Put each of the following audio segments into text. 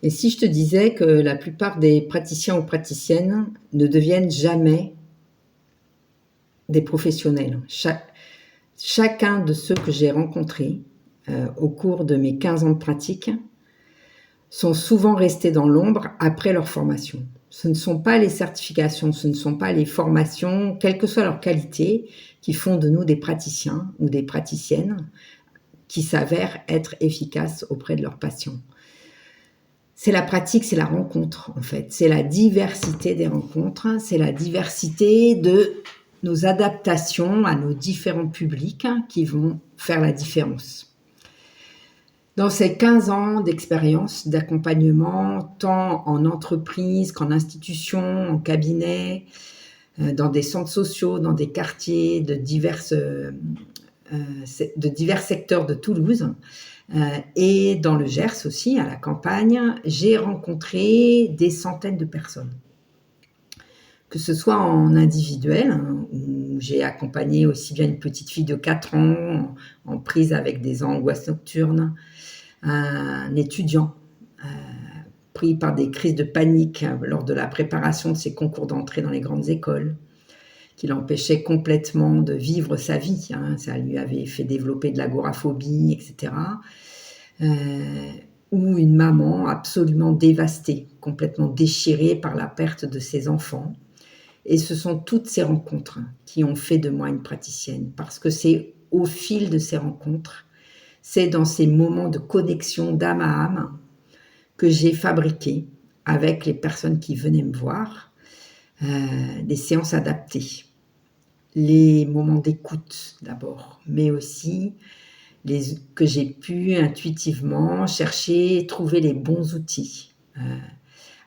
Et si je te disais que la plupart des praticiens ou praticiennes ne deviennent jamais des professionnels? Chacun de ceux que j'ai rencontrés au cours de mes 15 ans de pratique sont souvent restés dans l'ombre après leur formation. Ce ne sont pas les certifications, ce ne sont pas les formations, quelle que soit leur qualité, qui font de nous des praticiens ou des praticiennes qui s'avèrent être efficaces auprès de leurs patients. C'est la pratique, c'est la rencontre en fait, c'est la diversité des rencontres, c'est la diversité de nos adaptations à nos différents publics qui vont faire la différence. Dans ces 15 ans d'expérience, d'accompagnement, tant en entreprise qu'en institution, en cabinet, dans des centres sociaux, dans des quartiers de divers secteurs de Toulouse, et dans le Gers aussi, à la campagne, j'ai rencontré des centaines de personnes. Que ce soit en individuel, où j'ai accompagné aussi bien une petite fille de 4 ans en prise avec des angoisses nocturnes, un étudiant pris par des crises de panique lors de la préparation de ses concours d'entrée dans les grandes écoles, qui l'empêchait complètement de vivre sa vie. Ça lui avait fait développer de l'agoraphobie, etc. Ou une maman absolument dévastée, complètement déchirée par la perte de ses enfants. Et ce sont toutes ces rencontres qui ont fait de moi une praticienne, parce que c'est au fil de ces rencontres, c'est dans ces moments de connexion d'âme à âme que j'ai fabriqué avec les personnes qui venaient me voir des séances adaptées. Les moments d'écoute d'abord, mais aussi que j'ai pu intuitivement chercher, trouver les bons outils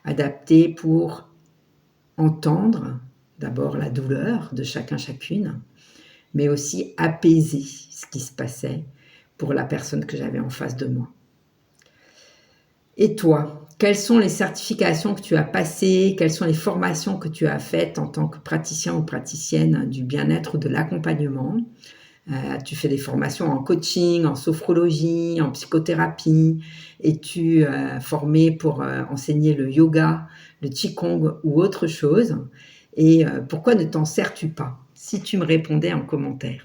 adaptés pour entendre d'abord la douleur de chacun, chacune, mais aussi apaiser ce qui se passait pour la personne que j'avais en face de moi. Et toi, quelles sont les certifications que tu as passées? Quelles sont les formations que tu as faites en tant que praticien ou praticienne du bien-être ou de l'accompagnement? Tu fais des formations en coaching, en sophrologie, en psychothérapie. Es-tu formé pour enseigner le yoga, le qigong ou autre chose? Et pourquoi ne t'en sers-tu pas? Si tu me répondais en commentaire.